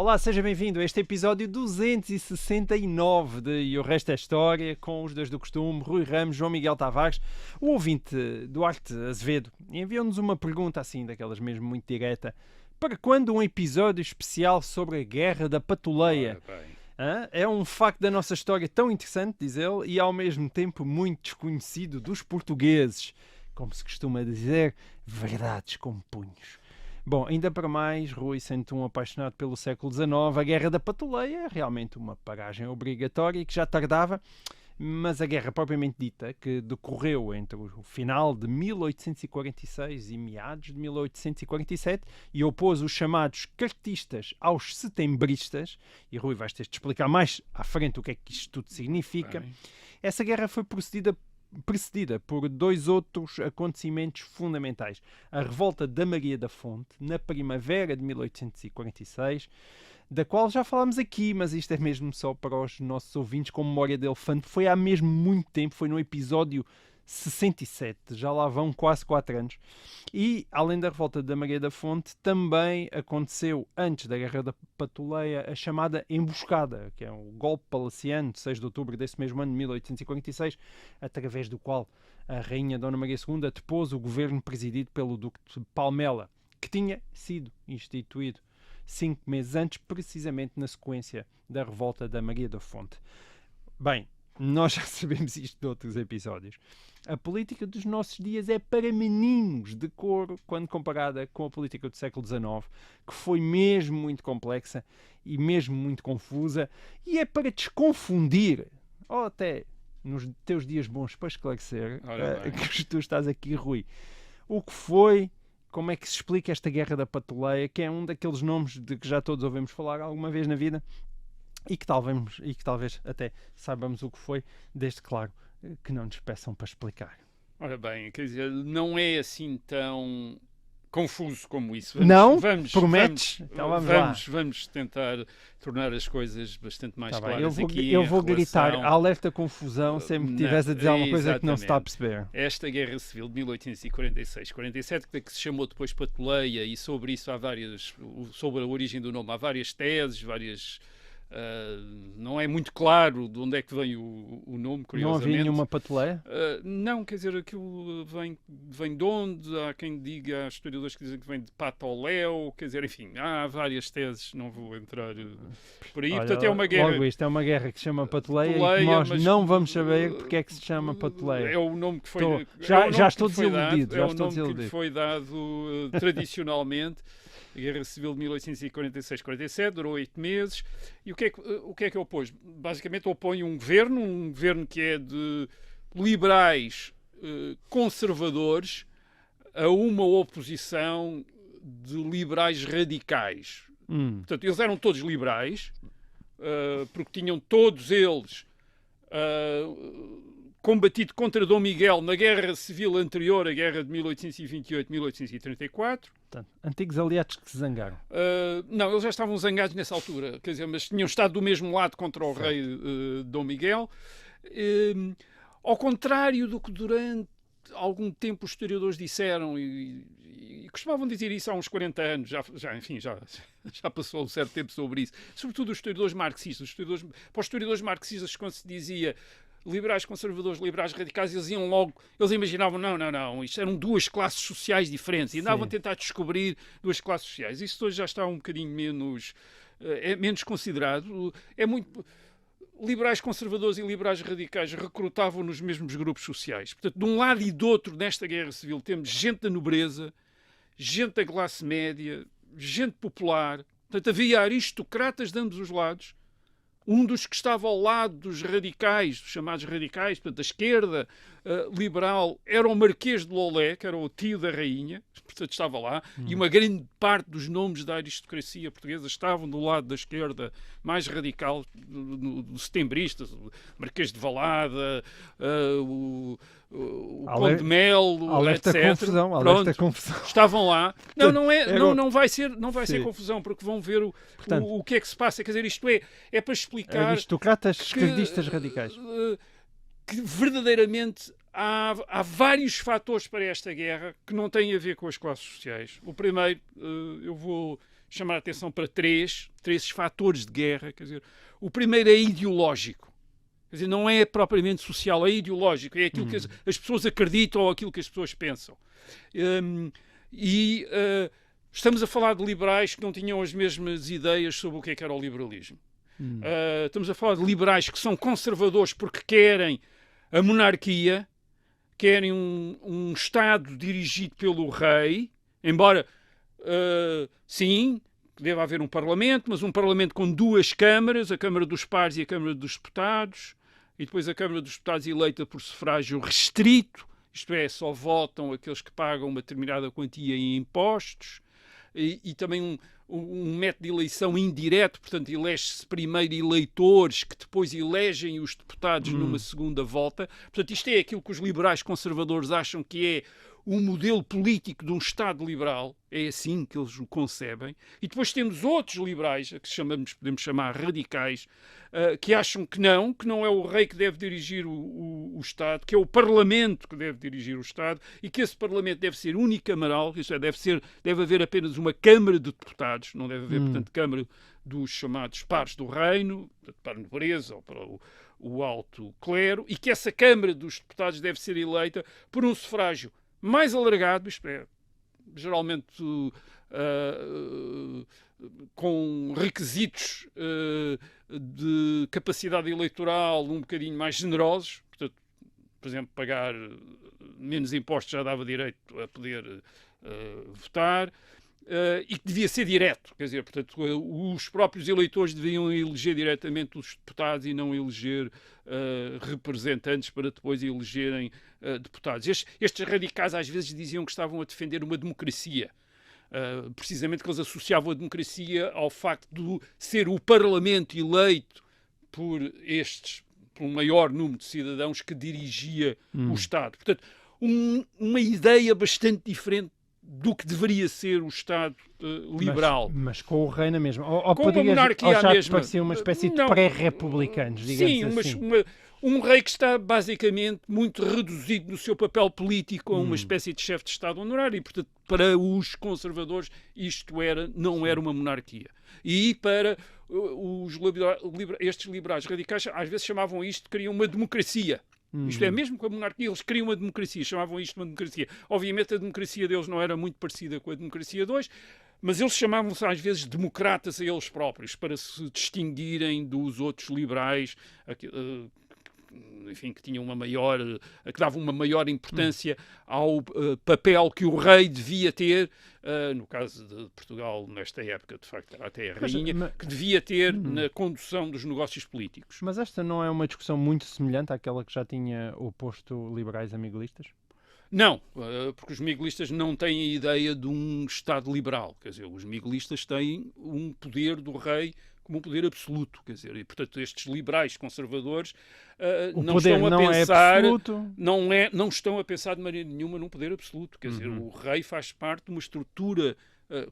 Olá, seja bem-vindo a este episódio 269 de E o Resto é História, com os dois do costume, Rui Ramos, João Miguel Tavares. O ouvinte Duarte Azevedo enviou-nos uma pergunta assim, daquelas mesmo muito direta. Para quando um episódio especial sobre a Guerra da Patuleia? É um facto da nossa história tão interessante, diz ele, e ao mesmo tempo muito desconhecido dos portugueses. Como se costuma dizer, verdades como punhos. Bom, ainda para mais, Rui, sendo um apaixonado pelo século XIX, a Guerra da Patuleia é realmente uma paragem obrigatória que já tardava, mas a guerra propriamente dita, que decorreu entre o final de 1846 e meados de 1847 e opôs os chamados cartistas aos setembristas, e Rui vais ter de explicar mais à frente o que é que isto tudo significa. Essa guerra foi precedida por dois outros acontecimentos fundamentais. A revolta da Maria da Fonte, na primavera de 1846, da qual já falámos aqui, mas isto é mesmo só para os nossos ouvintes com memória de elefante. Foi há mesmo muito tempo, foi no episódio 67, já lá vão quase 4 anos. E, além da revolta da Maria da Fonte, também aconteceu, antes da Guerra da Patuleia, a chamada Emboscada, que é um golpe palaciano de 6 de outubro desse mesmo ano de 1846, através do qual a Rainha Dona Maria II depôs o governo presidido pelo Duque de Palmela, que tinha sido instituído 5 meses antes, precisamente na sequência da revolta da Maria da Fonte. Bem, nós já sabemos isto de outros episódios. A política dos nossos dias é para meninos de coro quando comparada com a política do século XIX, que foi mesmo muito complexa e mesmo muito confusa, e é para desconfundir, ou até nos teus dias bons para esclarecer, que tu estás aqui, Rui. O que foi, como é que se explica esta Guerra da Patuleia, que é um daqueles nomes de que já todos ouvimos falar alguma vez na vida, e que talvez até saibamos o que foi, desde claro que não nos peçam para explicar. Ora bem, quer dizer, não é assim tão confuso como isso. Prometes? Então vamos tentar tornar as coisas bastante mais claras aqui. Eu vou gritar alerta confusão sempre que tiveres a dizer alguma coisa que não se está a perceber. Esta Guerra Civil de 1846-47, que se chamou depois Patuleia, e sobre isso sobre a origem do nome, há várias teses, não é muito claro de onde é que vem o nome, curiosamente. Não havia nenhuma patuleia? Não, quer dizer, aquilo vem de onde? Há quem diga, há historiadores que dizem que vem de Patoléu, quer dizer, enfim, há várias teses, não vou entrar por aí. Olha, portanto, é uma guerra. Logo isto é uma guerra que se chama Patuleia e que nós não vamos saber porque é que se chama Patuleia. É o nome que foi já estou desiludido. É o nome que lhe foi dado tradicionalmente. A Guerra Civil de 1846-47 durou 8 meses. E o que é que opôs? Basicamente opõe um governo que é de liberais conservadores a uma oposição de liberais radicais. Portanto, eles eram todos liberais, porque tinham todos eles combatido contra Dom Miguel na Guerra Civil anterior, a Guerra de 1828-1834. Antigos aliados que se zangaram. Não, eles já estavam zangados nessa altura, quer dizer, mas tinham estado do mesmo lado contra o rei Dom Miguel. Ao contrário do que durante algum tempo os historiadores disseram, e costumavam dizer isso há uns 40 anos, já passou um certo tempo sobre isso, sobretudo os historiadores marxistas. Para os historiadores marxistas, quando se dizia liberais conservadores, liberais radicais, eles imaginavam, não, isto eram duas classes sociais diferentes, e andavam a tentar descobrir duas classes sociais. Isso hoje já está um bocadinho menos considerado. É muito... Liberais conservadores e liberais radicais recrutavam nos mesmos grupos sociais. Portanto, de um lado e do outro, nesta Guerra Civil, temos gente da nobreza, gente da classe média, gente popular. Portanto, havia aristocratas de ambos os lados. Um dos que estava ao lado dos radicais, dos chamados radicais, portanto, da esquerda liberal, era o Marquês de Lolé, que era o tio da rainha, portanto, estava lá, e uma grande parte dos nomes da aristocracia portuguesa estavam do lado da esquerda mais radical, do setembrista, o Marquês de Valada, o Conde de Melo, etc. Alerta confusão. Estavam lá. Não vai ser confusão, porque vão ver o que é que se passa. Quer dizer, isto é para explicar... Aristocratas, esquerdistas radicais. Que verdadeiramente há vários fatores para esta guerra que não têm a ver com as classes sociais. O primeiro, eu vou chamar a atenção para três fatores de guerra. Quer dizer, o primeiro é ideológico. Quer dizer, não é propriamente social, é ideológico. É aquilo que as pessoas acreditam ou aquilo que as pessoas pensam. Estamos a falar de liberais que não tinham as mesmas ideias sobre o que era o liberalismo. Estamos a falar de liberais que são conservadores porque querem a monarquia, querem um Estado dirigido pelo rei, embora, sim, deve haver um Parlamento, mas um Parlamento com duas câmaras, a Câmara dos Pares e a Câmara dos Deputados, e depois a Câmara dos Deputados eleita por sufrágio restrito, isto é, só votam aqueles que pagam uma determinada quantia em impostos, e também um método de eleição indireto, portanto, elege-se primeiro eleitores que depois elegem os deputados numa segunda volta. Portanto, isto é aquilo que os liberais conservadores acham que é o modelo político de um Estado liberal, é assim que eles o concebem. E depois temos outros liberais, que podemos chamar radicais, que acham que não é o rei que deve dirigir o Estado, que é o Parlamento que deve dirigir o Estado e que esse Parlamento deve ser unicameral, isso é, deve haver apenas uma Câmara de Deputados, não deve haver, portanto, Câmara dos chamados pares do reino, para a nobreza ou para o alto clero, e que essa Câmara dos Deputados deve ser eleita por um sufrágio mais alargado, isto é, geralmente com requisitos de capacidade eleitoral um bocadinho mais generosos, portanto, por exemplo, pagar menos impostos já dava direito a poder votar, e que devia ser direto, quer dizer, portanto, os próprios eleitores deviam eleger diretamente os deputados e não eleger representantes para depois elegerem deputados. Estes radicais às vezes diziam que estavam a defender uma democracia, precisamente que eles associavam a democracia ao facto de ser o Parlamento eleito por um maior número de cidadãos que dirigia o Estado. Portanto, uma ideia bastante diferente do que deveria ser o Estado liberal. Mas com o rei na mesma. Ou com uma monarquia à mesma. Parecia uma espécie de pré-republicanos, digamos assim. Sim, um rei que está basicamente muito reduzido no seu papel político a uma espécie de chefe de Estado honorário. E, portanto, para os conservadores isto não era uma monarquia. E para estes liberais radicais, às vezes chamavam isto, queriam uma democracia. Isto é, mesmo com a monarquia, eles queriam uma democracia, chamavam isto uma democracia. Obviamente a democracia deles não era muito parecida com a democracia de hoje, mas eles chamavam-se às vezes democratas a eles próprios, para se distinguirem dos outros liberais, enfim, que tinham que davam uma maior importância ao papel que o rei devia ter, no caso de Portugal, nesta época, de facto, era até a rainha, que devia ter na condução dos negócios políticos. Mas esta não é uma discussão muito semelhante àquela que já tinha oposto liberais a miguelistas? Não, porque os miguelistas não têm a ideia de um Estado liberal. Quer dizer, os miguelistas têm um poder do rei como um poder absoluto, quer dizer, e portanto estes liberais conservadores não estão a pensar, não estão a pensar de maneira nenhuma num poder absoluto, quer dizer, o rei faz parte de uma estrutura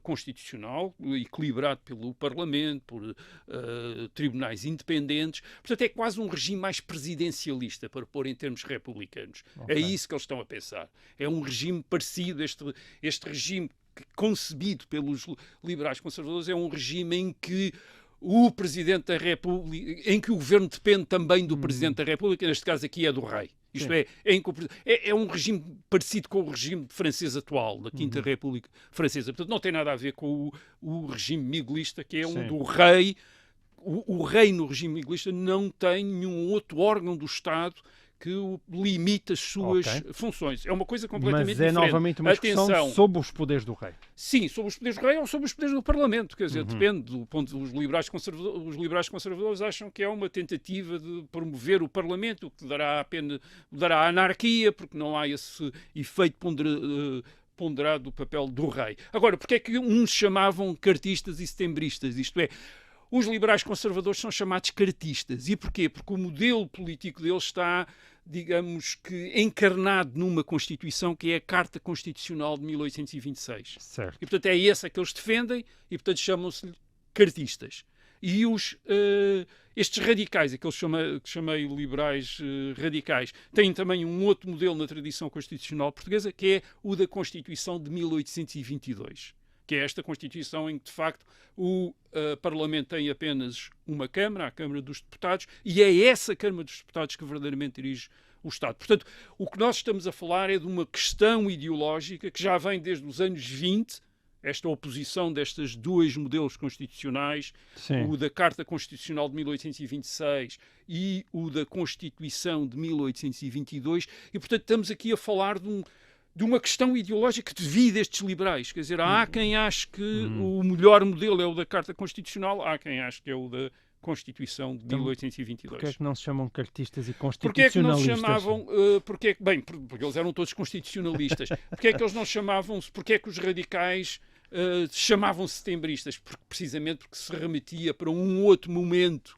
constitucional, equilibrado pelo Parlamento, por tribunais independentes, portanto é quase um regime mais presidencialista, para pôr em termos republicanos. Okay. É isso que eles estão a pensar. É um regime parecido, este regime concebido pelos liberais conservadores é um regime em que o Presidente da República, em que o Governo depende também do Presidente da República, neste caso aqui é do Rei. Isto é um regime parecido com o regime francês atual, da Quinta República Francesa. Portanto, não tem nada a ver com o regime miguelista, que é um do Rei. O Rei no regime miguelista não tem nenhum outro órgão do Estado que limita as suas funções. É uma coisa completamente diferente. Mas é novamente uma discussão sobre os poderes do rei. Sim, sobre os poderes do rei ou sobre os poderes do Parlamento. Quer dizer, depende do ponto de os liberais conservadores acham que é uma tentativa de promover o Parlamento, que dará anarquia, porque não há esse efeito ponderado do papel do rei. Agora, porque é que uns chamavam cartistas e setembristas? Isto é, os liberais conservadores são chamados cartistas. E porquê? Porque o modelo político deles está, digamos que, encarnado numa Constituição que é a Carta Constitucional de 1826. Certo. E, portanto, é essa que eles defendem e, portanto, chamam-se cartistas. E estes radicais, aqueles que chamei liberais radicais, têm também um outro modelo na tradição constitucional portuguesa, que é o da Constituição de 1822. que é esta Constituição em que, de facto, o Parlamento tem apenas uma Câmara, a Câmara dos Deputados, e é essa Câmara dos Deputados que verdadeiramente dirige o Estado. Portanto, o que nós estamos a falar é de uma questão ideológica que já vem desde os anos 20, esta oposição destes dois modelos constitucionais, Sim. o da Carta Constitucional de 1826 e o da Constituição de 1822, e, portanto, estamos aqui a falar de uma questão ideológica que divide estes liberais. Quer dizer, há quem ache que o melhor modelo é o da Carta Constitucional, há quem ache que é o da Constituição de 1822. Porquê é que não se chamam cartistas e Porquê é que não se constitucionalistas? chamavam... porque eles eram todos constitucionalistas. Porquê é que eles não chamavam-se... Porquê é que os radicais chamavam-se setembristas? Precisamente porque se remetia para um outro momento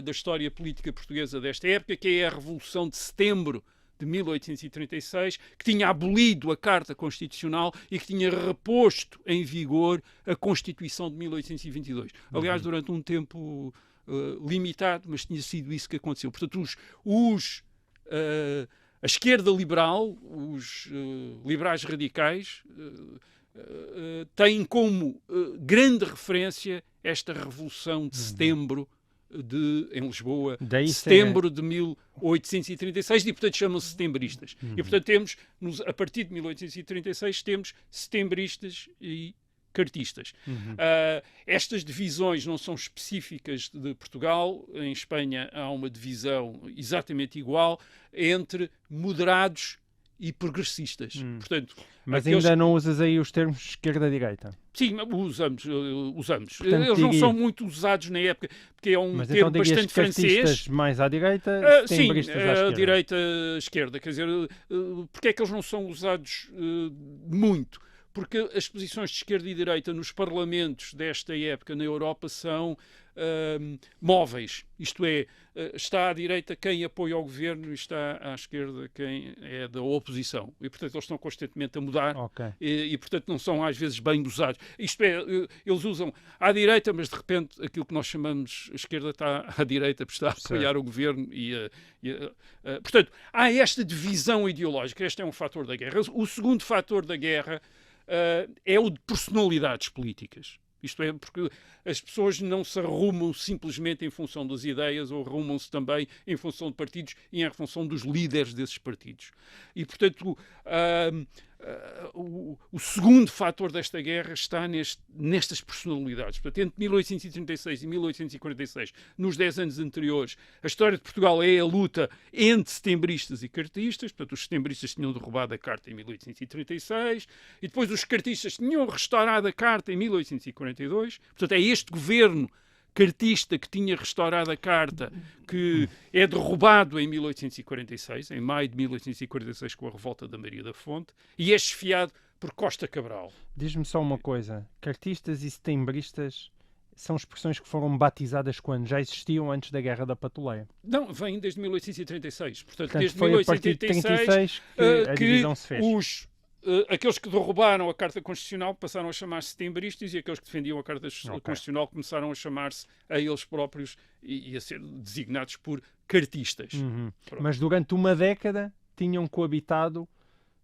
da história política portuguesa desta época, que é a Revolução de Setembro de 1836, que tinha abolido a Carta Constitucional e que tinha reposto em vigor a Constituição de 1822. Aliás, durante um tempo limitado, mas tinha sido isso que aconteceu. Portanto, a esquerda liberal, os liberais radicais, têm como grande referência esta Revolução de Setembro em Lisboa, Daí setembro de 1836, e portanto chamam-se setembristas. E portanto temos, a partir de 1836, temos setembristas e cartistas. Estas divisões não são específicas de Portugal. Em Espanha há uma divisão exatamente igual entre moderados e progressistas. Portanto, mas ainda não usas aí os termos esquerda-direita? Sim, usamos. Portanto, eles não são muito usados na época, porque é um termo então bastante francês. Mais à direita, Sim, setembristas à esquerda. a direita-esquerda. Quer dizer, porque é que eles não são usados muito? Porque as posições de esquerda e direita nos parlamentos desta época na Europa são móveis. Isto é, está à direita quem apoia o governo e está à esquerda quem é da oposição. E, portanto, eles estão constantemente a mudar e portanto, não são às vezes bem usados. Isto é, eles usam à direita, mas de repente aquilo que nós chamamos a esquerda está à direita, porque está a apoiar o governo. Portanto, há esta divisão ideológica. Este é um fator da guerra. O segundo fator da guerra é o de personalidades políticas. Isto é, porque as pessoas não se arrumam simplesmente em função das ideias, ou arrumam-se também em função de partidos e em função dos líderes desses partidos. E, portanto, o segundo fator desta guerra está nestas personalidades. Portanto, entre 1836 e 1846, nos 10 anos anteriores, a história de Portugal é a luta entre setembristas e cartistas. Portanto, os setembristas tinham derrubado a Carta em 1836 e depois os cartistas tinham restaurado a Carta em 1842. Portanto, é este governo cartista que tinha restaurado a Carta, que é derrubado em 1846, em maio de 1846, com a revolta da Maria da Fonte, e é esfiado por Costa Cabral. Diz-me só uma coisa, cartistas e setembristas são expressões que foram batizadas quando? Já existiam antes da Guerra da Patuleia? Não, vêm desde 1836. Portanto desde foi 1836 a partir de 36 que a divisão se fez. Aqueles que derrubaram a Carta Constitucional passaram a chamar-se setembristas e aqueles que defendiam a Carta Constitucional começaram a chamar-se a eles próprios e a ser designados por cartistas. Mas durante uma década tinham coabitado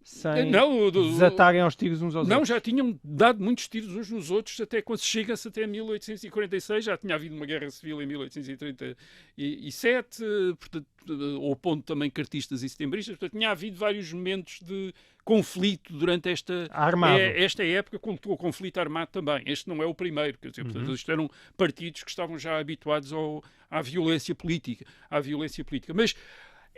sem desatarem aos tiros uns aos outros. Não, já tinham dado muitos tiros uns nos outros até quando chega-se até 1846. Já tinha havido uma guerra civil em 1837, portanto, opondo também cartistas e setembristas. Portanto, tinha havido vários momentos de conflito durante esta época, com o conflito armado também. Este não é o primeiro. Quer dizer, portanto, isto eram partidos que estavam já habituados à violência política. Mas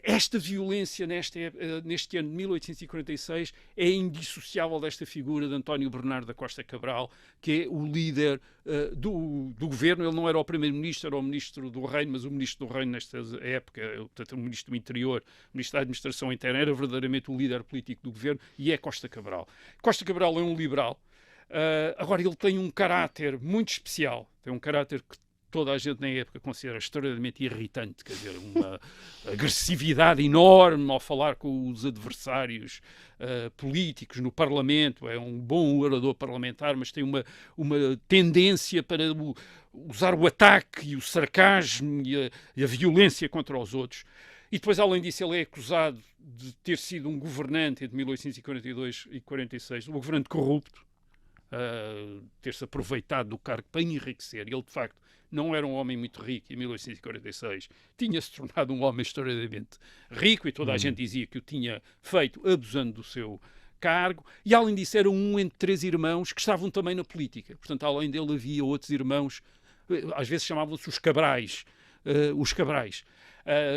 esta violência neste ano de 1846 é indissociável desta figura de António Bernardo da Costa Cabral, que é o líder do governo. Ele não era o primeiro-ministro, era o ministro do Reino, mas o ministro do Reino nesta época, portanto, o ministro do Interior, o ministro da Administração Interna, era verdadeiramente o líder político do governo, e é Costa Cabral. Costa Cabral é um liberal. Agora, ele tem um caráter muito especial, tem um caráter que toda a gente na época considera extraordinariamente irritante, quer dizer, uma agressividade enorme ao falar com os adversários políticos no Parlamento. É um bom orador parlamentar, mas tem uma tendência para usar o ataque e o sarcasmo e a violência contra os outros. E depois, além disso, ele é acusado de ter sido um governante entre 1842 e 1846, um governante corrupto. ter-se aproveitado do cargo para enriquecer. Ele, de facto, não era um homem muito rico e em 1846 tinha-se tornado um homem extraordinariamente rico e toda a gente dizia que o tinha feito abusando do seu cargo, e além disso era um entre 3 irmãos que estavam também na política. Portanto, além dele havia outros irmãos, às vezes chamavam-se os Cabrais.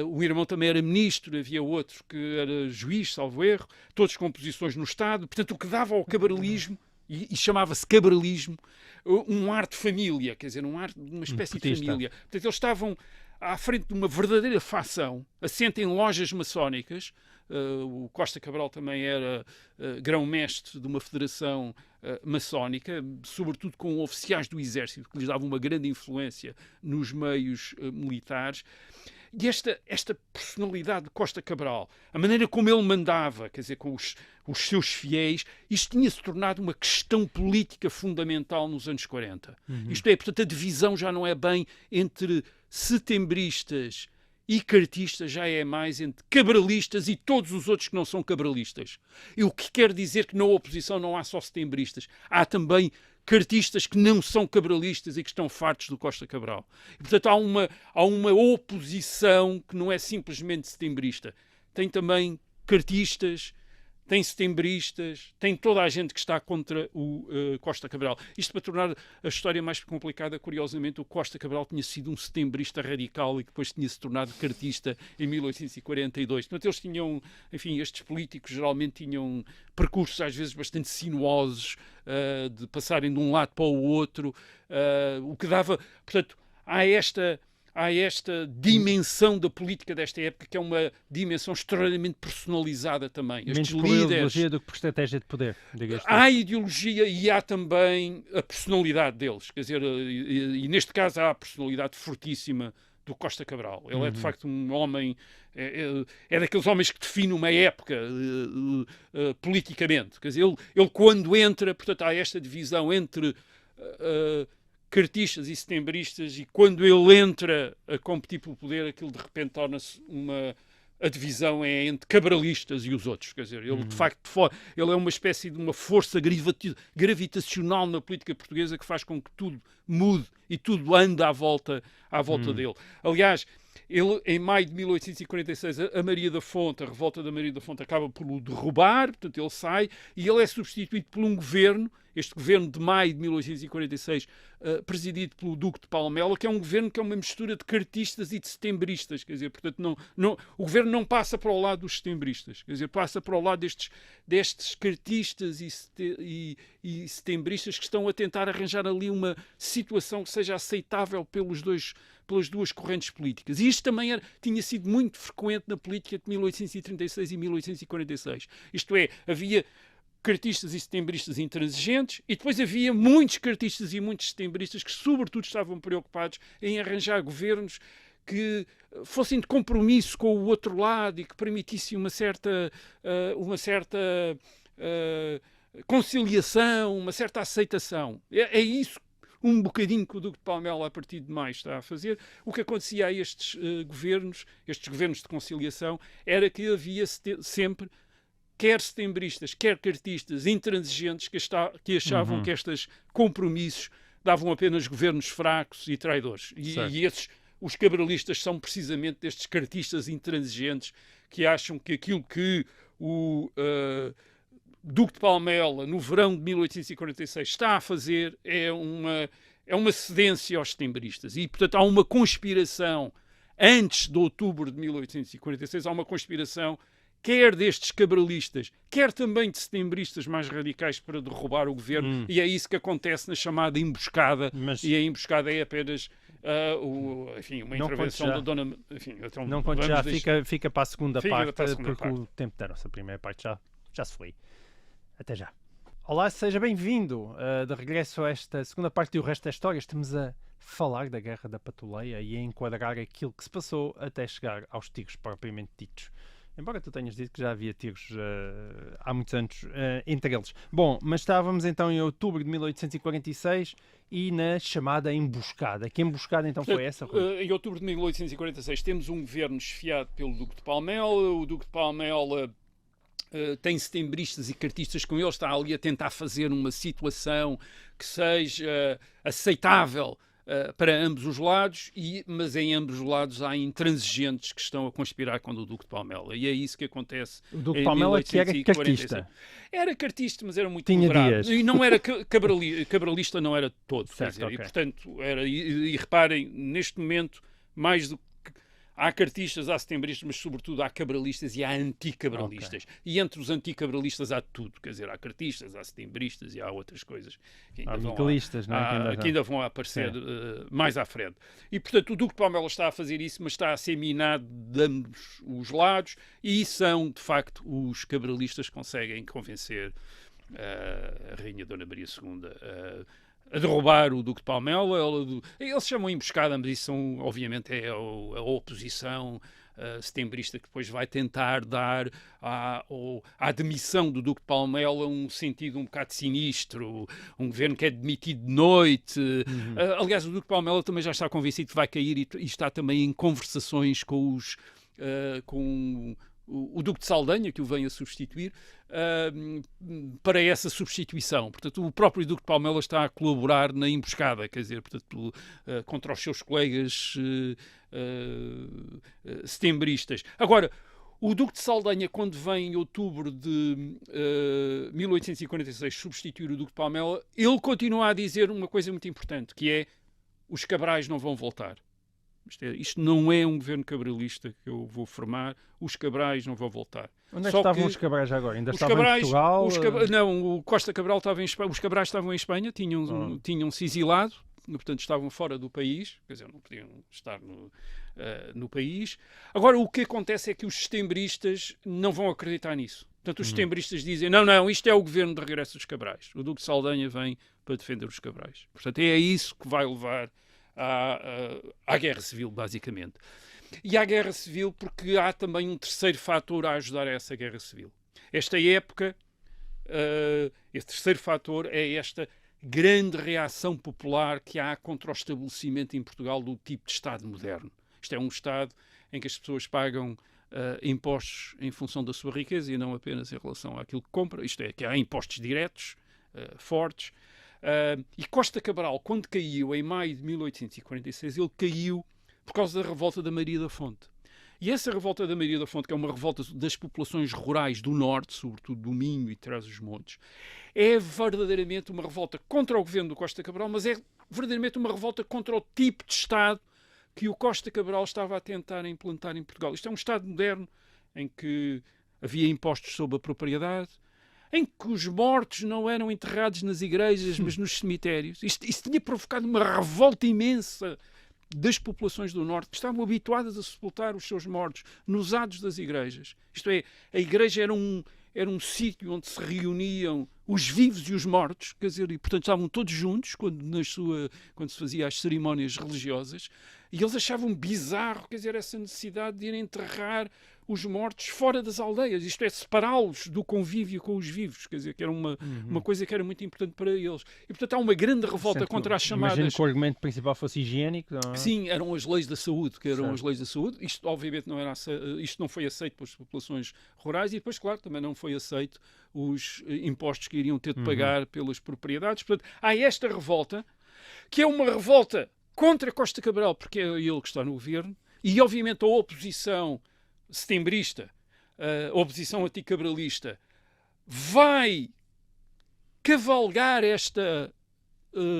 O irmão também era ministro, havia outro que era juiz, salvo erro, todos com posições no Estado. Portanto, o que dava ao cabralismo, e chamava-se cabralismo, um ar de família, quer dizer, um ar de uma espécie de família. Portanto, eles estavam à frente de uma verdadeira facção, assente em lojas maçónicas. O Costa Cabral também era grão-mestre de uma federação maçónica, sobretudo com oficiais do exército, que lhes davam uma grande influência nos meios militares. E esta personalidade de Costa Cabral, a maneira como ele mandava, quer dizer, com os seus fiéis, isto tinha-se tornado uma questão política fundamental nos anos 40. Isto é, portanto, a divisão já não é bem entre setembristas e cartistas, já é mais entre cabralistas e todos os outros que não são cabralistas. E o que quer dizer que na oposição não há só setembristas, há também cartistas que não são cabralistas e que estão fartos do Costa Cabral. E, portanto, há uma oposição que não é simplesmente setembrista. Tem também cartistas, tem setembristas, tem toda a gente que está contra o Costa Cabral. Isto para tornar a história mais complicada, curiosamente, o Costa Cabral tinha sido um setembrista radical e que depois tinha se tornado cartista em 1842. Portanto, eles tinham, enfim, estes políticos geralmente tinham percursos às vezes bastante sinuosos, de passarem de um lado para o outro, o que dava, portanto, há esta dimensão da política desta época, que é uma dimensão extraordinariamente personalizada também. Menos por ideologia do que por estratégia de poder. Há ideologia e há também a personalidade deles. Quer dizer, e neste caso há a personalidade fortíssima do Costa Cabral. Ele é, de facto, um homem... É daqueles homens que define uma época politicamente. Quer dizer, ele quando entra, portanto, há esta divisão entre... cartistas e setembristas, e quando ele entra a competir pelo poder, aquilo de repente torna-se a divisão é entre cabralistas e os outros. Quer dizer, ele de facto ele é uma espécie de uma força gravitacional na política portuguesa que faz com que tudo mude e tudo ande à volta dele. Aliás, ele, em maio de 1846, a revolta da Maria da Fonte acaba por o derrubar, portanto ele sai, e ele é substituído por um governo, este governo de maio de 1846, presidido pelo Duque de Palmela, que é um governo que é uma mistura de cartistas e de setembristas, quer dizer, portanto o governo não passa para o lado dos setembristas, quer dizer, passa para o lado destes cartistas e setembristas que estão a tentar arranjar ali uma situação que seja aceitável pelas duas correntes políticas. E isto também tinha sido muito frequente na política de 1836 e 1846. Isto é, havia cartistas e setembristas intransigentes, e depois havia muitos cartistas e muitos setembristas que, sobretudo, estavam preocupados em arranjar governos que fossem de compromisso com o outro lado e que permitissem uma certa conciliação, uma certa aceitação. É isso um bocadinho que o Duque de Palmela, a partir de maio, está a fazer. O que acontecia a estes governos de conciliação, era que havia sempre quer setembristas, quer cartistas intransigentes que achavam que estes compromissos davam apenas governos fracos e traidores. E os cabralistas são precisamente destes cartistas intransigentes que acham que aquilo que o Duque de Palmela, no verão de 1846, está a fazer é uma cedência aos setembristas. E, portanto, há uma conspiração, antes de outubro de 1846, há uma conspiração quer destes cabralistas, quer também de setembristas mais radicais para derrubar o governo, e é isso que acontece na chamada emboscada, e a emboscada é apenas uma intervenção da dona... Enfim, então, não conte já, fica para a segunda parte, porque o tempo da nossa primeira parte já se foi. Até já. Olá, seja bem-vindo de regresso a esta segunda parte do Resto da História. Estamos a falar da Guerra da Patuleia e a enquadrar aquilo que se passou até chegar aos tiros propriamente ditos. Embora tu tenhas dito que já havia tiros há muitos anos entre eles. Bom, mas estávamos então em outubro de 1846 e na chamada emboscada. Que emboscada então foi essa, Rui? Em outubro de 1846 temos um governo esfiado pelo Duque de Palmela. O Duque de Palmela tem setembristas e cartistas com ele, está ali a tentar fazer uma situação que seja aceitável para ambos os lados, mas em ambos os lados há intransigentes que estão a conspirar contra o Duque de Palmela. E é isso que acontece O Duque de em Palmela que era 1846. cartista. Era cartista, mas era muito Tinha moderado. dias. E não era cabralista, não era todo. Quer Certo, dizer, ok. E, portanto, e reparem, neste momento, mais do que há cartistas, há setembristas, mas sobretudo há cabralistas e há anticabralistas. E entre os anticabralistas há tudo. Quer dizer, há cartistas, há setembristas e há outras coisas que ainda, Há miguelistas, não é? que ainda vão aparecer mais à frente. E, portanto, o Duque de Palmela está a fazer isso, mas está a ser minado de ambos os lados e são, de facto, os cabralistas que conseguem convencer a Rainha Dona Maria II a derrubar o Duque de Palmela. Eles chamam emboscada, mas isso obviamente é a oposição setembrista que depois vai tentar dar à demissão do Duque de Palmela um sentido um bocado sinistro, um governo que é demitido de noite. Aliás, o Duque de Palmela também já está convencido que vai cair e está também em conversações com o Duque de Saldanha, que o vem a substituir, para essa substituição. Portanto, o próprio Duque de Palmela está a colaborar na emboscada, quer dizer, portanto, contra os seus colegas setembristas. Agora, o Duque de Saldanha, quando vem em outubro de 1846 substituir o Duque de Palmela, ele continua a dizer uma coisa muito importante, que é: os Cabrais não vão voltar. Isto não é um governo cabralista que eu vou formar, os Cabrais não vão voltar. Onde é que estavam os Cabrais agora? Ainda os estavam Cabrais, em Portugal? Não, o Costa Cabral estava em Espanha, os Cabrais estavam em Espanha, tinham-se exilado, portanto estavam fora do país, quer dizer, não podiam estar no país. Agora, o que acontece é que os setembristas não vão acreditar nisso. Portanto, os setembristas dizem: não, isto é o governo de regresso dos Cabrais. O Duque de Saldanha vem para defender os Cabrais. Portanto, é isso que vai levar à Guerra Civil, basicamente. E à Guerra Civil porque há também um terceiro fator a ajudar a essa Guerra Civil. Esta época, esse terceiro fator é esta grande reação popular que há contra o estabelecimento em Portugal do tipo de Estado moderno. Isto é um Estado em que as pessoas pagam impostos em função da sua riqueza e não apenas em relação àquilo que compra. Isto é, que há impostos diretos, fortes. E Costa Cabral, quando caiu em maio de 1846, ele caiu por causa da revolta da Maria da Fonte. E essa revolta da Maria da Fonte, que é uma revolta das populações rurais do norte, sobretudo do Minho e Trás-os-Montes, é verdadeiramente uma revolta contra o governo do Costa Cabral, mas é verdadeiramente uma revolta contra o tipo de Estado que o Costa Cabral estava a tentar implantar em Portugal. Isto é um Estado moderno em que havia impostos sobre a propriedade, em que os mortos não eram enterrados nas igrejas, mas nos cemitérios. Isso tinha provocado uma revolta imensa das populações do Norte, que estavam habituadas a sepultar os seus mortos nos adros das igrejas. Isto é, a igreja era um sítio onde se reuniam os vivos e os mortos, quer dizer, e portanto estavam todos juntos quando se fazia as cerimónias religiosas, e eles achavam bizarro, quer dizer, essa necessidade de ir enterrar os mortos fora das aldeias, isto é, separá-los do convívio com os vivos, quer dizer, que era uma coisa que era muito importante para eles. E, portanto, há uma grande revolta contra as chamadas... Imagino que o argumento principal fosse higiênico, não é? Sim, eram as leis da saúde, as leis da saúde. Isto, obviamente, isto não foi aceito pelas populações rurais e depois, claro, também não foi aceito os impostos que iriam ter de pagar pelas propriedades. Portanto, há esta revolta, que é uma revolta contra Costa Cabral, porque é ele que está no governo, e, obviamente, a oposição setembrista, a oposição anticabralista, vai cavalgar esta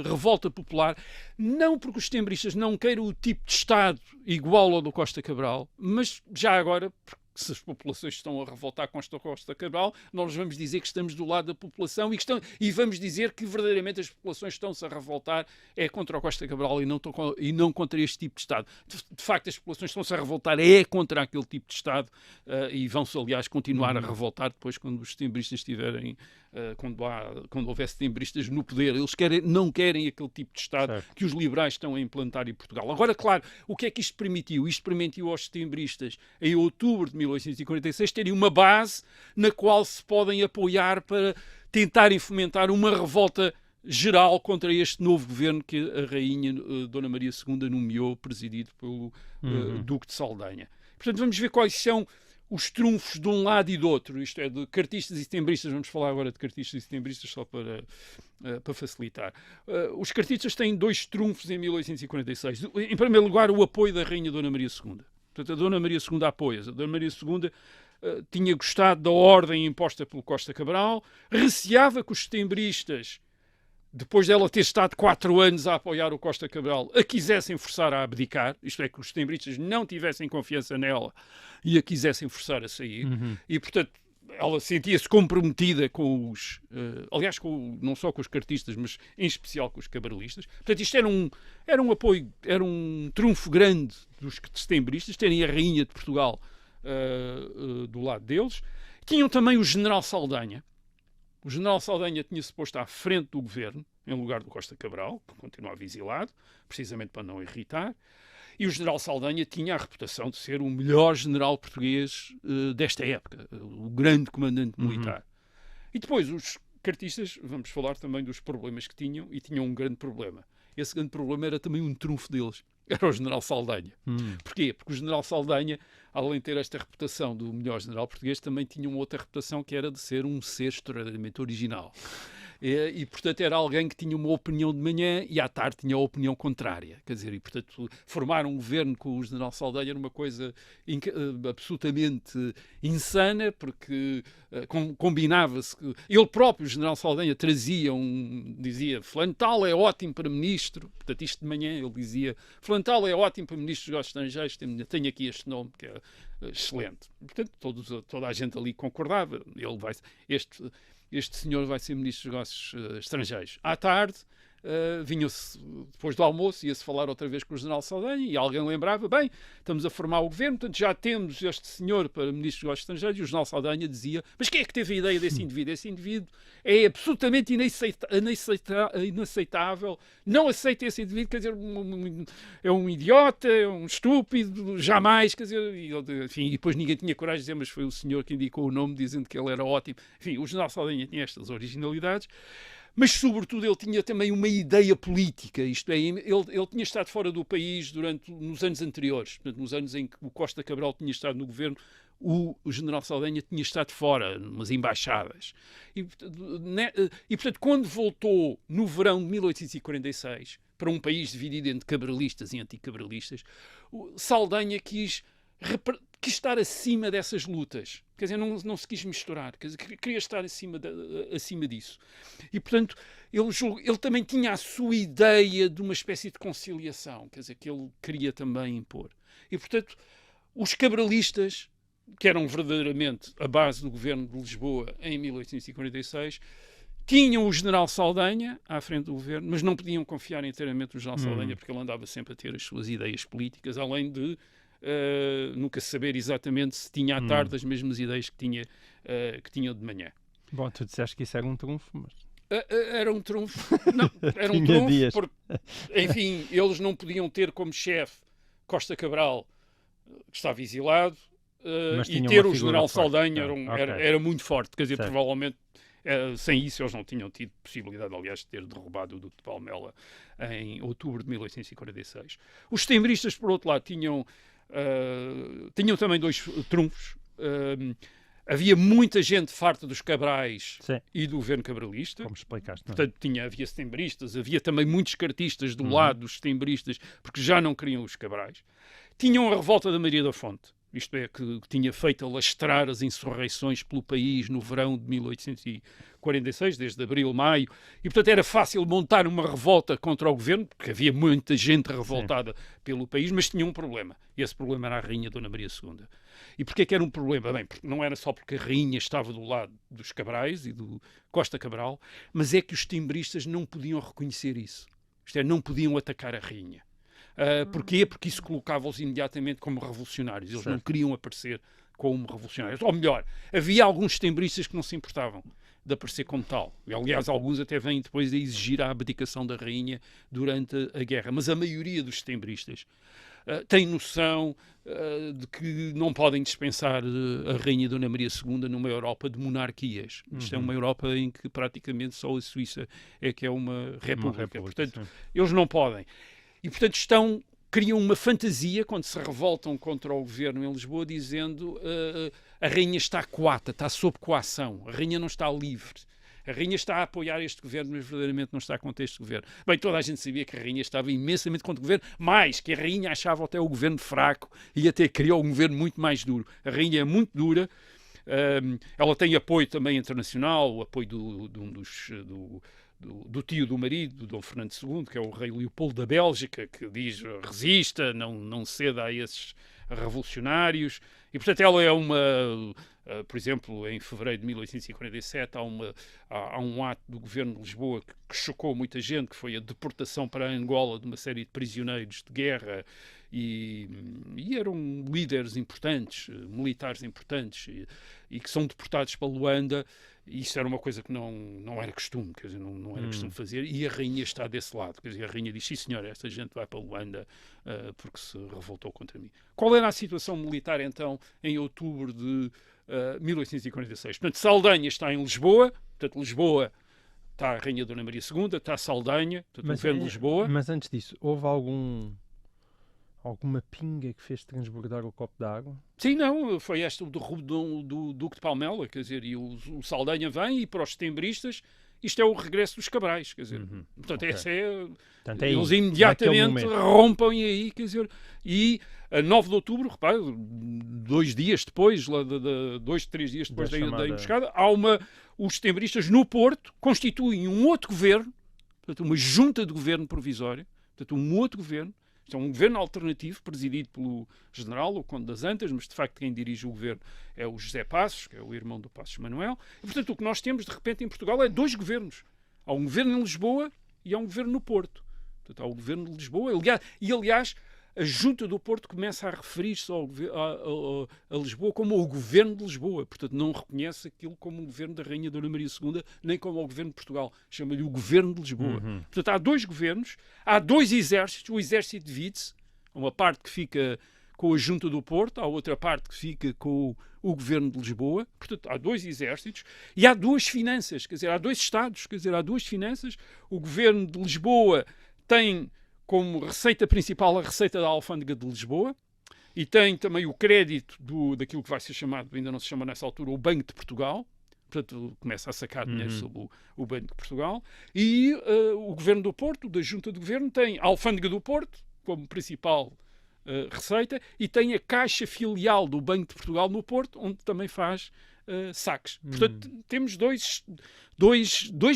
revolta popular, não porque os setembristas não queiram o tipo de Estado igual ao do Costa Cabral, mas já agora, se as populações estão a revoltar contra Costa Cabral, nós vamos dizer que estamos do lado da população e vamos dizer que verdadeiramente as populações estão-se a revoltar contra o Costa Cabral e não contra este tipo de Estado. De facto, as populações estão-se a revoltar contra aquele tipo de Estado e vão-se, aliás, continuar a revoltar depois quando os setembristas estiverem, quando houver setembristas no poder. Eles não querem aquele tipo de Estado que os liberais estão a implantar em Portugal. Agora, claro, o que é que isto permitiu? Isto permitiu aos setembristas, em outubro de 1846, terem uma base na qual se podem apoiar para tentarem fomentar uma revolta geral contra este novo governo que a rainha Dona Maria II nomeou, presidido pelo Duque de Saldanha. Portanto, vamos ver quais são os trunfos de um lado e do outro, isto é, de cartistas e setembristas. Vamos falar agora de cartistas e setembristas só para facilitar. Os cartistas têm 2 trunfos em 1846. Em primeiro lugar, o apoio da Rainha Dona Maria II. Portanto, a Dona Maria II apoia-se. A Dona Maria II tinha gostado da ordem imposta pelo Costa Cabral, receava que os setembristas, depois dela ter estado 4 anos a apoiar o Costa Cabral, a quisessem forçar a abdicar, isto é, que os setembristas não tivessem confiança nela e a quisessem forçar a sair. E, portanto, ela sentia-se comprometida com os... aliás, não só com os cartistas, mas em especial com os cabralistas. Portanto, isto era um apoio, era um trunfo grande dos setembristas, terem a Rainha de Portugal do lado deles. Tinham também o General Saldanha. O General Saldanha tinha-se posto à frente do governo, em lugar do Costa Cabral, que continuava exilado, precisamente para não irritar. E o General Saldanha tinha a reputação de ser o melhor general português desta época, o grande comandante militar. E depois, os cartistas, vamos falar também dos problemas que tinham, e tinham um grande problema. Esse grande problema era também um trunfo deles. Era o General Saldanha. Porquê? Porque o General Saldanha, além de ter esta reputação do melhor general português, também tinha uma outra reputação, que era de ser um ser extraordinariamente original. E, portanto, era alguém que tinha uma opinião de manhã e à tarde tinha a opinião contrária. Quer dizer, e, portanto, formar um governo com o General Saldanha era uma coisa absolutamente insana, porque combinava-se que ele próprio, o General Saldanha, dizia, fulano tal é ótimo para ministro. Portanto, isto de manhã ele dizia, fulano tal é ótimo para ministro dos negócios estrangeiros, tenho aqui este nome que é excelente. Portanto, toda a gente ali concordava. Este senhor vai ser ministro dos negócios estrangeiros. À tarde, vinha-se, depois do almoço, ia-se falar outra vez com o General Saldanha e alguém lembrava, bem, estamos a formar o governo, portanto já temos este senhor para ministro dos negócios estrangeiros. E o General Saldanha dizia, mas quem é que teve a ideia desse indivíduo? Esse indivíduo é absolutamente inaceitável, não aceita esse indivíduo, quer dizer, é um idiota, é um estúpido, jamais, quer dizer, enfim, e depois ninguém tinha coragem de dizer, mas foi o senhor que indicou o nome, dizendo que ele era ótimo. Enfim, o General Saldanha tinha estas originalidades. Mas, sobretudo, ele tinha também uma ideia política, isto é, ele tinha estado fora do país nos anos anteriores, portanto, nos anos em que o Costa Cabral tinha estado no governo, o General Saldanha tinha estado fora, numas embaixadas. E, portanto, quando voltou no verão de 1846, para um país dividido entre cabralistas e anticabralistas, Saldanha quis estar acima dessas lutas. Quer dizer, não se quis misturar. Quer dizer, queria estar acima disso. E, portanto, ele também tinha a sua ideia de uma espécie de conciliação, quer dizer, que ele queria também impor. E, portanto, os cabralistas, que eram verdadeiramente a base do governo de Lisboa em 1846, tinham o General Saldanha à frente do governo, mas não podiam confiar inteiramente no General Saldanha, porque ele andava sempre a ter as suas ideias políticas, além de nunca saber exatamente se tinha à tarde as mesmas ideias que tinha de manhã. Bom, tu disseste que isso era um trunfo, mas... Era um trunfo. Não, era um trunfo porque, enfim, eles não podiam ter como chefe Costa Cabral, que estava exilado, e ter o General Saldanha era muito forte. Quer dizer, certo. Provavelmente, sem isso, eles não tinham tido possibilidade, aliás, de ter derrubado o Duque de Palmela em outubro de 1846. Os setembristas, por outro lado, tinham também 2 trunfos. Havia muita gente farta dos Cabrais, sim, e do governo cabralista. Como explicaste. Portanto, havia setembristas, havia também muitos cartistas do lado dos setembristas, porque já não queriam os Cabrais. Tinham a revolta da Maria da Fonte, isto é, que tinha feito alastrar as insurreições pelo país no verão de 1846, desde abril, maio, e portanto era fácil montar uma revolta contra o governo, porque havia muita gente revoltada, sim, pelo país, mas tinha um problema. E esse problema era a Rainha Dona Maria II. E porquê que era um problema? Bem, porque não era só porque a Rainha estava do lado dos Cabrais e do Costa Cabral, mas é que os setembristas não podiam reconhecer isso. Isto é, não podiam atacar a Rainha. Porquê? Porque isso colocava-os imediatamente como revolucionários. Eles, certo, não queriam aparecer como revolucionários. Ou melhor, havia alguns setembristas que não se importavam de aparecer como tal. E, aliás, alguns até vêm depois a exigir a abdicação da rainha durante a guerra. Mas a maioria dos setembristas tem noção de que não podem dispensar a Rainha Dona Maria II numa Europa de monarquias. Isto é uma Europa em que praticamente só a Suíça é que é uma república. Portanto, sim, eles não podem. E, portanto, estão criam uma fantasia quando se revoltam contra o governo em Lisboa, dizendo a rainha está coata, está sob coação, a rainha não está livre. A rainha está a apoiar este governo, mas verdadeiramente não está contra este governo. Bem, toda a gente sabia que a rainha estava imensamente contra o governo, mais que a rainha achava até o governo fraco e até criou um governo muito mais duro. A rainha é muito dura. Ela tem apoio também internacional, o apoio do tio do marido, do Dom Fernando II, que é o rei Leopoldo da Bélgica, que diz resista, não ceda a esses revolucionários. E, portanto, ela é por exemplo, em fevereiro de 1847 há um ato do governo de Lisboa que chocou muita gente, que foi a deportação para Angola de uma série de prisioneiros de guerra e eram líderes importantes, militares importantes, e que são deportados para Luanda. E isso era uma coisa que não era costume, quer dizer, não era costume fazer, e a rainha está desse lado, quer dizer, a rainha diz, sim senhora, esta gente vai para Luanda porque se revoltou contra mim. Qual era a situação militar então em outubro de 1846? Portanto, Saldanha está em Lisboa, portanto, Lisboa está a rainha Dona Maria II, está Saldanha, portanto, o governo de Lisboa. Mas antes disso, houve alguma pinga que fez transbordar o copo d'água? Sim, não, foi esta do Duque de Palmela, quer dizer, e o Saldanha vem, e para os setembristas isto é o regresso dos Cabrais, quer dizer, portanto, essa é... Portanto, eles imediatamente rompem aí, quer dizer, e a 9 de outubro, repare, 2 dias depois, 2, 3 dias depois da emboscada, os setembristas no Porto constituem um outro governo, portanto, uma junta de governo provisória, portanto, um outro governo. Isto é um governo alternativo, presidido pelo general, o Conde das Antas, mas de facto quem dirige o governo é o José Passos, que é o irmão do Passos Manuel. E, portanto, o que nós temos, de repente, em Portugal é 2 governos. Há um governo em Lisboa e há um governo no Porto. Portanto, há o governo de Lisboa. Aliás, a Junta do Porto começa a referir-se a Lisboa como o governo de Lisboa. Portanto, não reconhece aquilo como o governo da Rainha Dona Maria II, nem como o governo de Portugal. Chama-lhe o governo de Lisboa. Portanto, há 2 governos, há 2 exércitos. O exército divide-se. Uma parte que fica com a Junta do Porto, há outra parte que fica com o governo de Lisboa. Portanto, há 2 exércitos e há 2 finanças. Quer dizer, há 2 estados. Quer dizer, há 2 finanças. O governo de Lisboa tem como receita principal a receita da Alfândega de Lisboa, e tem também o crédito daquilo que vai ser chamado, ainda não se chama nessa altura, o Banco de Portugal. Portanto, começa a sacar dinheiro sobre o Banco de Portugal. E o Governo do Porto, da Junta de Governo, tem a Alfândega do Porto como principal receita, e tem a Caixa Filial do Banco de Portugal no Porto, onde também faz saques. Portanto, temos dois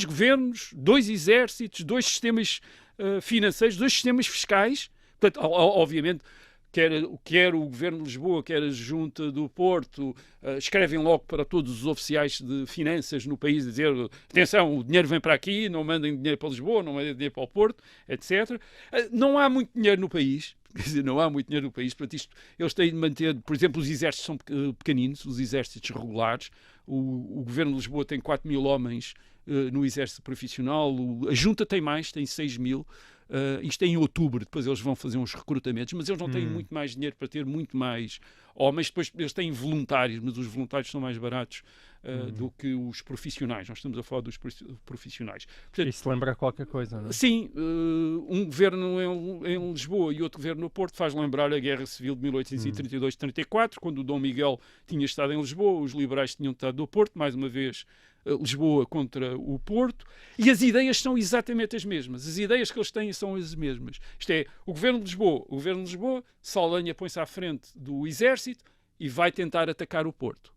governos, 2 exércitos, 2 sistemas financeiros, 2 sistemas fiscais. Portanto, obviamente, quer o Governo de Lisboa, quer a Junta do Porto, escrevem logo para todos os oficiais de finanças no país, a dizer, atenção, o dinheiro vem para aqui, não mandem dinheiro para Lisboa, não mandem dinheiro para o Porto, etc. Não há muito dinheiro no país, quer dizer, não há muito dinheiro no país, portanto, eles têm de manter, por exemplo, os exércitos são pequeninos, os exércitos regulares. O Governo de Lisboa tem 4.000 homens no exército profissional, a Junta tem mais, tem 6.000. Isto é em outubro, depois eles vão fazer uns recrutamentos, mas eles não têm muito mais dinheiro para ter muito mais homens. Depois eles têm voluntários, mas os voluntários são mais baratos do que os profissionais. Nós estamos a falar dos profissionais. Portanto, isso lembra qualquer coisa, não é? Sim, um governo em Lisboa e outro governo no Porto faz lembrar a Guerra Civil de 1832-34, quando o Dom Miguel tinha estado em Lisboa, os liberais tinham estado no Porto, mais uma vez Lisboa contra o Porto, e as ideias são exatamente as mesmas. As ideias que eles têm são as mesmas. Isto é, o Governo de Lisboa, Saldanha põe-se à frente do exército e vai tentar atacar o Porto.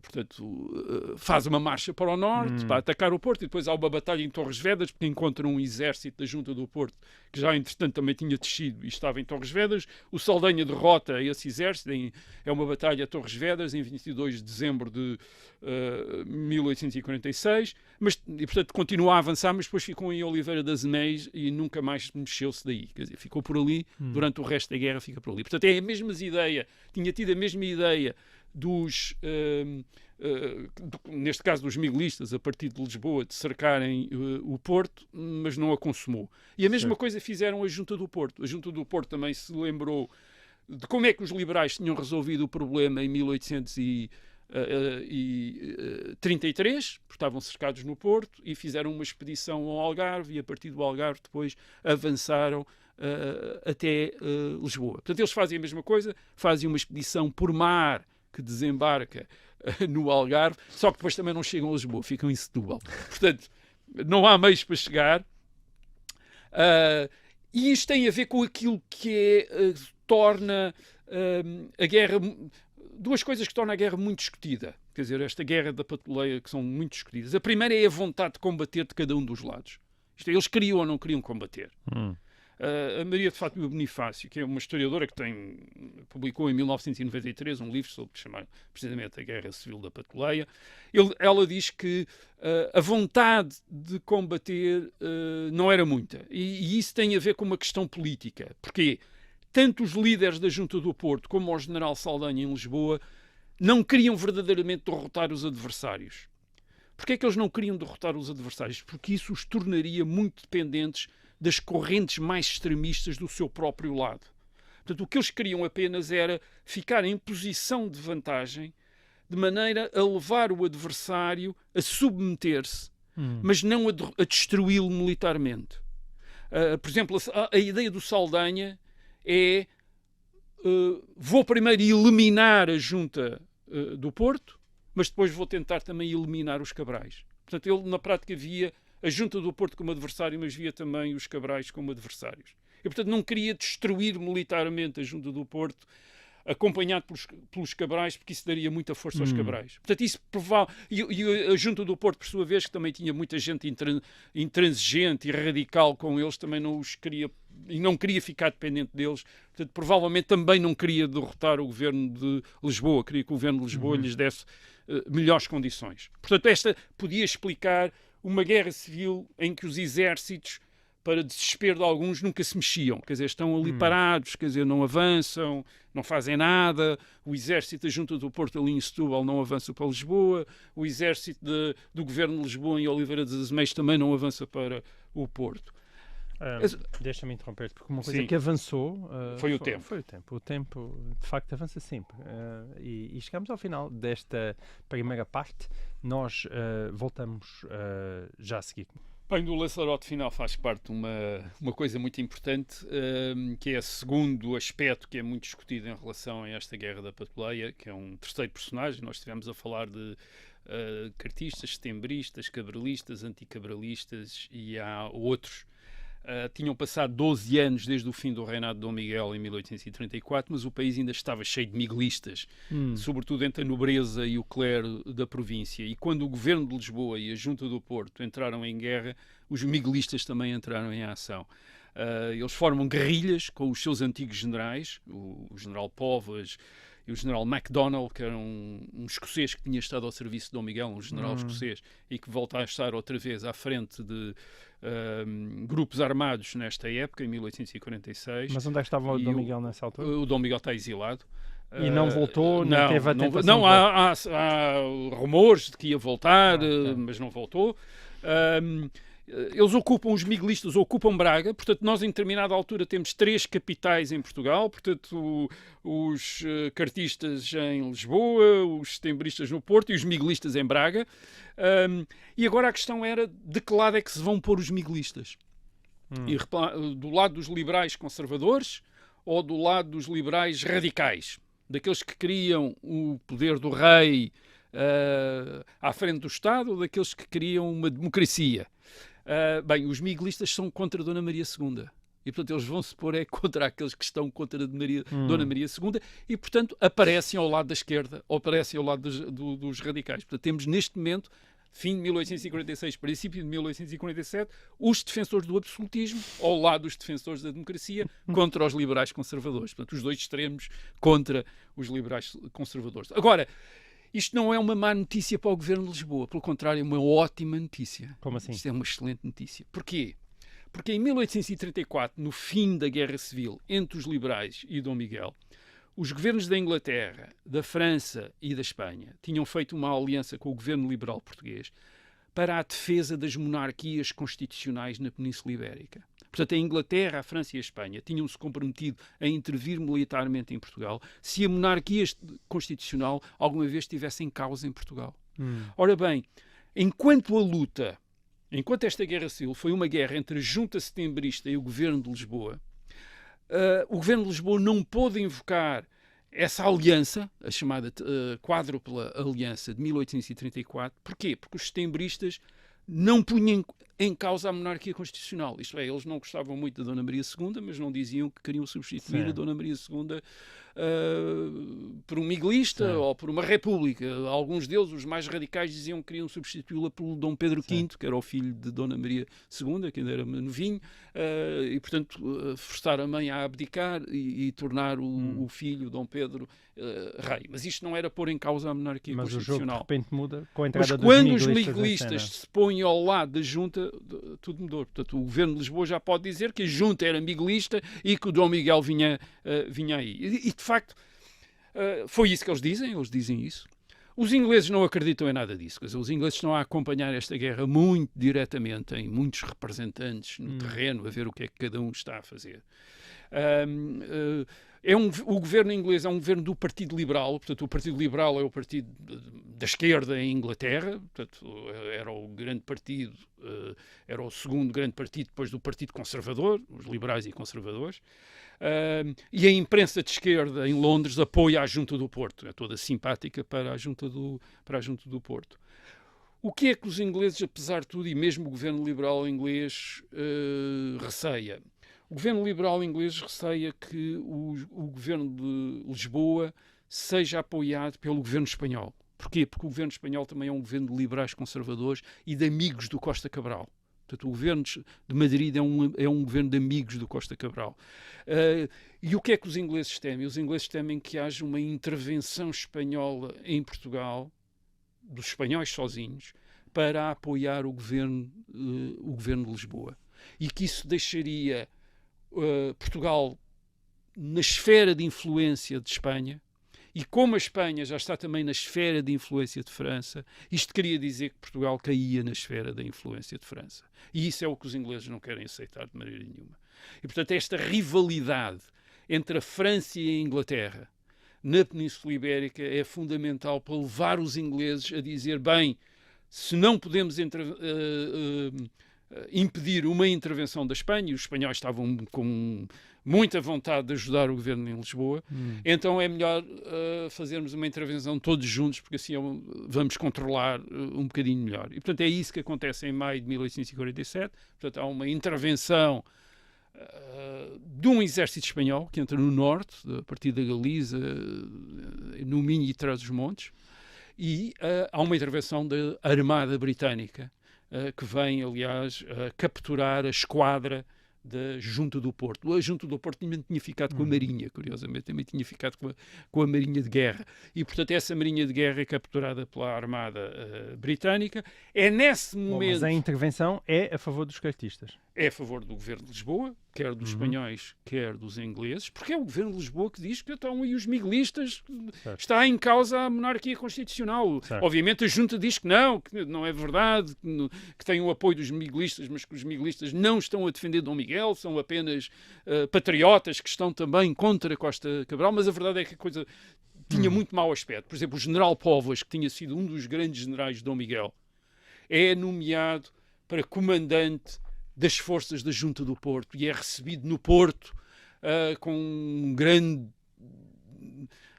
Portanto, faz uma marcha para o norte para atacar o Porto, e depois há uma batalha em Torres Vedras, porque encontram um exército da Junta do Porto que já entretanto também tinha descido e estava em Torres Vedras. O Saldanha derrota esse exército, é uma batalha a Torres Vedras em 22 de dezembro de 1846, e portanto continua a avançar, mas depois ficou em Oliveira das Anéis e nunca mais mexeu-se daí, quer dizer, ficou por ali durante o resto da guerra, fica por ali. Portanto, é a mesma ideia, tinha tido a mesma ideia neste caso dos miguelistas, a partir de Lisboa, de cercarem o Porto, mas não a consumou. E a mesma coisa fizeram a Junta do Porto. A Junta do Porto também se lembrou de como é que os liberais tinham resolvido o problema em 1833, porque estavam cercados no Porto, e fizeram uma expedição ao Algarve, e a partir do Algarve depois avançaram até Lisboa. Portanto, eles fazem a mesma coisa, fazem uma expedição por mar que desembarca no Algarve, só que depois também não chegam a Lisboa, ficam em Setúbal. Portanto, não há meios para chegar. E isto tem a ver com aquilo que torna a guerra... Duas coisas que tornam a guerra muito discutida. Quer dizer, esta guerra da patuleia que são muito discutidas. A primeira é a vontade de combater de cada um dos lados. Isto é, eles queriam ou não queriam combater. A Maria de Fátima Bonifácio, que é uma historiadora que publicou em 1993 um livro sobre chamar precisamente a Guerra Civil da Patuleia, ela diz que a vontade de combater não era muita. E isso tem a ver com uma questão política. Porquê? Tanto os líderes da Junta do Porto como o general Saldanha em Lisboa não queriam verdadeiramente derrotar os adversários. Porquê é que eles não queriam derrotar os adversários? Porque isso os tornaria muito dependentes das correntes mais extremistas do seu próprio lado. Portanto, o que eles queriam apenas era ficar em posição de vantagem, de maneira a levar o adversário a submeter-se, mas não a destruí-lo militarmente. Por exemplo, a ideia do Saldanha é vou primeiro eliminar a junta do Porto, mas depois vou tentar também eliminar os Cabrais. Portanto, ele na prática via a junta do Porto como adversário, mas via também os Cabrais como adversários. E, portanto, não queria destruir militarmente a junta do Porto, acompanhado pelos Cabrais, porque isso daria muita força aos Cabrais. Portanto, isso e a junta do Porto, por sua vez, que também tinha muita gente intransigente e radical com eles, também não os queria e não queria ficar dependente deles. Portanto, provavelmente também não queria derrotar o governo de Lisboa, queria que o governo de Lisboa lhes desse melhores condições. Portanto, esta podia explicar uma guerra civil em que os exércitos, para desespero de alguns, nunca se mexiam. Quer dizer, estão ali parados, quer dizer, não avançam, não fazem nada. O exército da Junta do Porto ali em Setúbal não avança para Lisboa. O exército do governo de Lisboa em Oliveira das Azemeias também não avança para o Porto. Deixa-me interromper, porque uma coisa que avançou foi o tempo. Foi o tempo. O tempo, de facto, avança sempre. E chegamos ao final desta primeira parte. Nós voltamos já a seguir. Bem, do Lanzarote final faz parte uma coisa muito importante, que é o segundo aspecto que é muito discutido em relação a esta Guerra da Patuleia, que é um terceiro personagem. Nós estivemos a falar de cartistas, setembristas, cabralistas, anticabralistas, e há outros. Tinham passado 12 anos desde o fim do reinado de Dom Miguel em 1834, mas o país ainda estava cheio de miguelistas, sobretudo entre a nobreza e o clero da província. E quando o governo de Lisboa e a Junta do Porto entraram em guerra, os miguelistas também entraram em ação. Eles formam guerrilhas com os seus antigos generais, o general Povas e o general MacDonald, que era um escocês que tinha estado ao serviço de Dom Miguel, um general escocês, e que volta a estar outra vez à frente de grupos armados nesta época, em 1846. Mas onde é que estava o Dom Miguel nessa altura? O Dom Miguel está exilado. E não voltou, não teve a tentação? Não, há rumores de que ia voltar, mas não voltou. Eles os miguelistas ocupam Braga, portanto nós em determinada altura temos 3 capitais em Portugal, portanto os cartistas em Lisboa, os setembristas no Porto e os miguelistas em Braga. E agora a questão era de que lado é que se vão pôr os miguelistas? E, do lado dos liberais conservadores ou do lado dos liberais radicais? Daqueles que queriam o poder do rei à frente do Estado ou daqueles que queriam uma democracia? Bem, os miguelistas são contra Dona Maria II. E, portanto, eles vão se pôr contra aqueles que estão contra Dona Maria II e, portanto, aparecem ao lado da esquerda ou aparecem ao lado dos radicais. Portanto, temos neste momento, fim de 1846, princípio de 1847, os defensores do absolutismo ao lado dos defensores da democracia contra os liberais conservadores. Portanto, os dois extremos contra os liberais conservadores. Agora, isto não é uma má notícia para o governo de Lisboa, pelo contrário, é uma ótima notícia. Como assim? Isto é uma excelente notícia. Porquê? Porque em 1834, no fim da Guerra Civil entre os liberais e Dom Miguel, os governos da Inglaterra, da França e da Espanha tinham feito uma aliança com o governo liberal português para a defesa das monarquias constitucionais na Península Ibérica. Portanto, a Inglaterra, a França e a Espanha tinham-se comprometido a intervir militarmente em Portugal se a monarquia constitucional alguma vez estivesse em causa em Portugal. Ora bem, enquanto esta Guerra Civil foi uma guerra entre a Junta Setembrista e o governo de Lisboa, o governo de Lisboa não pôde invocar essa aliança, a chamada Quádrupla Aliança de 1834. Porquê? Porque os setembristas não punham em causa a monarquia constitucional. Isto é, eles não gostavam muito da Dona Maria II, mas não diziam que queriam substituir a Dona Maria II por um miguelista ou por uma república. Alguns deles, os mais radicais, diziam que queriam substituí-la por Dom Pedro V, que era o filho de Dona Maria II, que ainda era novinho, e, portanto, forçar a mãe a abdicar e tornar o filho, Dom Pedro, rei. Mas isto não era pôr em causa a monarquia constitucional. Mas o jogo, de repente, muda com a entrada dos quando miguelistas. Os miguelistas se põem ao lado da junta, tudo mudou. Portanto, o governo de Lisboa já pode dizer que a junta era miguelista e que o Dom Miguel vinha aí. E, de facto, foi isso que eles dizem isso. Os ingleses não acreditam em nada disso. Quer dizer, os ingleses estão a acompanhar esta guerra muito diretamente, em muitos representantes no terreno, a ver o que é que cada um está a fazer. O governo inglês é um governo do Partido Liberal. Portanto, o Partido Liberal é o partido da esquerda em Inglaterra. Portanto, era o grande partido, era o segundo grande partido depois do Partido Conservador, os liberais e conservadores. E a imprensa de esquerda em Londres apoia a Junta do Porto. É toda simpática para a Junta do Porto. O que é que os ingleses, apesar de tudo, e mesmo o governo liberal inglês, receia? O governo liberal inglês receia que o governo de Lisboa seja apoiado pelo governo espanhol. Porquê? Porque o governo espanhol também é um governo de liberais conservadores e de amigos do Costa Cabral. Portanto, o governo de Madrid é um governo de amigos do Costa Cabral. E o que é que os ingleses temem? Os ingleses temem que haja uma intervenção espanhola em Portugal, dos espanhóis sozinhos, para apoiar o governo de Lisboa. E que isso deixaria Portugal na esfera de influência de Espanha, e como a Espanha já está também na esfera de influência de França, isto queria dizer que Portugal caía na esfera da influência de França. E isso é o que os ingleses não querem aceitar de maneira nenhuma. E, portanto, esta rivalidade entre a França e a Inglaterra na Península Ibérica é fundamental para levar os ingleses a dizer, bem, se não podemos impedir uma intervenção da Espanha, e os espanhóis estavam com muita vontade de ajudar o governo em Lisboa, então é melhor fazermos uma intervenção todos juntos, porque assim vamos controlar um bocadinho melhor. E, portanto, é isso que acontece em maio de 1847. Portanto, há uma intervenção de um exército espanhol que entra no norte, a partir da Galiza, no Minho e Trás-os-Montes, e há uma intervenção da Armada Britânica, que vem, aliás, capturar a esquadra da Junta do Porto. A Junta do Porto também tinha ficado com a Marinha, curiosamente, também tinha ficado com a Marinha de Guerra. E, portanto, essa Marinha de Guerra é capturada pela Armada Britânica. É nesse momento... Mas a intervenção é a favor dos cartistas. É a favor do governo de Lisboa, quer dos espanhóis, quer dos ingleses, porque é o governo de Lisboa que diz que estão aí os miguelistas, está em causa a monarquia constitucional. Certo. Obviamente a junta diz que não é verdade, que tem o apoio dos miguelistas, mas que os miguelistas não estão a defender Dom Miguel, são apenas patriotas que estão também contra Costa Cabral, mas a verdade é que a coisa tinha muito mau aspecto. Por exemplo, o general Póvoas, que tinha sido um dos grandes generais de Dom Miguel, é nomeado para comandante das forças da Junta do Porto e é recebido no Porto com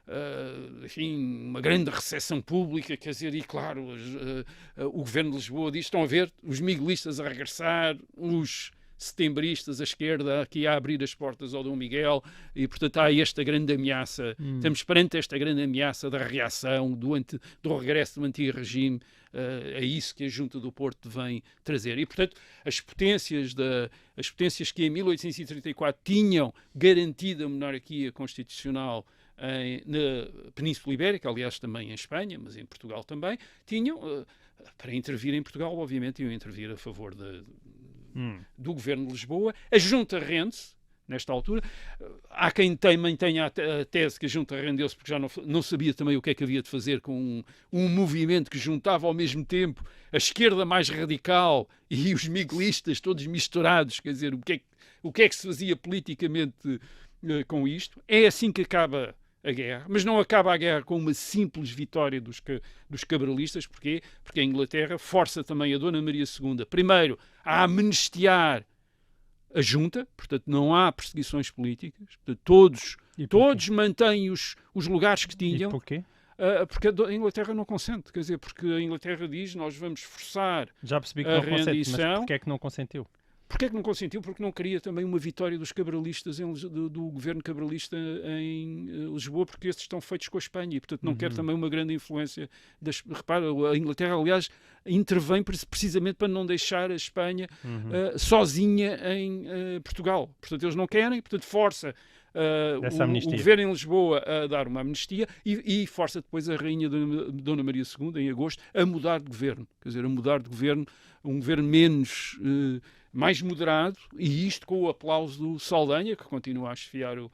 uma grande recepção pública, quer dizer, e claro, o governo de Lisboa diz, estão a ver, os miguelistas a regressar, os setembristas, a esquerda, aqui a abrir as portas ao Dom Miguel, e portanto há esta grande ameaça, estamos perante esta grande ameaça da reação, do regresso do antigo regime. É isso que a Junta do Porto vem trazer. E, portanto, as potências que em 1834 tinham garantido a monarquia constitucional na Península Ibérica, aliás, também em Espanha, mas em Portugal também, tinham, para intervir em Portugal, obviamente, iam intervir a favor do governo de Lisboa. A Junta rende-se, nesta altura. Há quem mantenha a tese que a Junta rendeu-se porque já não sabia também o que é que havia de fazer com um movimento que juntava ao mesmo tempo a esquerda mais radical e os miguelistas todos misturados. Quer dizer, o que é que se fazia politicamente com isto? É assim que acaba a guerra, mas não acaba a guerra com uma simples vitória dos cabralistas. Porquê? Porque a Inglaterra força também a Dona Maria II, primeiro, a amnistiar a junta, portanto não há perseguições políticas, portanto, todos mantêm os lugares que tinham. E porquê? Porque a Inglaterra não consente, quer dizer, porque a Inglaterra diz nós vamos forçar Já percebi que a não consente, rendição. mas porquê é que não consentiu? Porquê é que não consentiu? Porque não queria também uma vitória dos cabralistas, do governo cabralista em Lisboa, porque esses estão feitos com a Espanha e, portanto, não quer também uma grande influência. Repara, a Inglaterra, aliás, intervém precisamente para não deixar a Espanha sozinha em Portugal. Portanto, eles não querem, portanto, força o governo em Lisboa a dar uma amnistia e força depois a rainha Dona Maria II, em agosto, a mudar de governo. Quer dizer, a mudar de governo, um governo mais moderado, e isto com o aplauso do Saldanha, que continua a chefiar o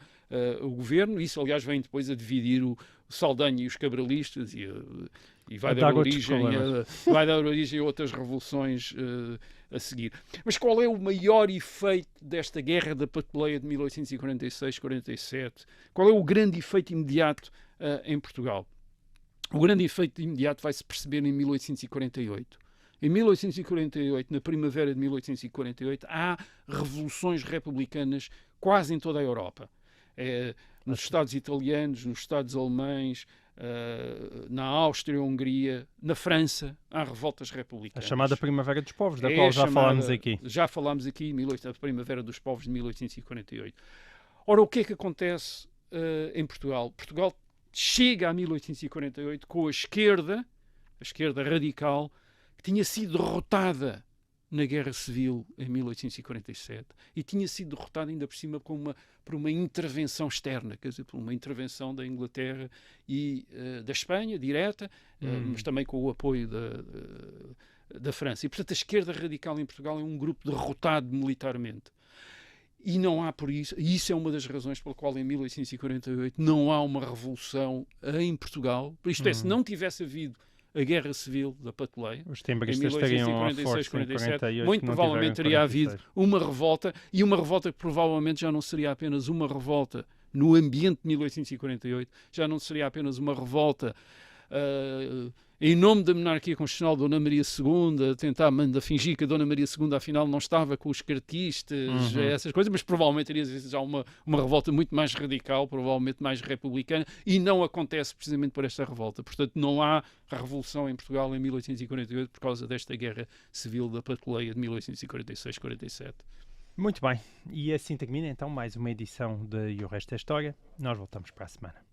governo. Isso, aliás, vem depois a dividir o Saldanha e os cabralistas e vai dar origem a outras revoluções a seguir. Mas qual é o maior efeito desta guerra da Papeleia de 1846-47? Qual é o grande efeito imediato em Portugal? O grande efeito imediato vai-se perceber em 1848. Em 1848, na primavera de 1848, há revoluções republicanas quase em toda a Europa. Nos Estados italianos, nos Estados alemães, na Áustria-Hungria, na França, há revoltas republicanas. A chamada Primavera dos Povos, da qual já falámos aqui. Já falámos aqui, a Primavera dos Povos de 1848. Ora, o que é que acontece em Portugal? Portugal chega a 1848 com a esquerda radical, que tinha sido derrotada na Guerra Civil em 1847 e tinha sido derrotada ainda por cima por uma intervenção externa, quer dizer, por uma intervenção da Inglaterra e da Espanha, direta, mas também com o apoio da França. E, portanto, a esquerda radical em Portugal é um grupo derrotado militarmente. E não há por isso, e isso é uma das razões pela qual em 1848 não há uma revolução em Portugal. Isto é, se não tivesse havido a Guerra Civil da Papeleia, os tembristas estariam à força em 48, muito provavelmente teria havido uma revolta, e uma revolta que provavelmente já não seria apenas uma revolta no ambiente de 1848, já não seria apenas uma revolta em nome da monarquia constitucional de Dona Maria II, tentar fingir que a Dona Maria II afinal não estava com os cartistas, essas coisas, mas provavelmente teria já uma revolta muito mais radical, provavelmente mais republicana, e não acontece precisamente por esta revolta. Portanto, não há a revolução em Portugal em 1848 por causa desta guerra civil da Papeleia de 1846-47. Muito bem, e assim termina então mais uma edição de E o Resto é História. Nós voltamos para a semana.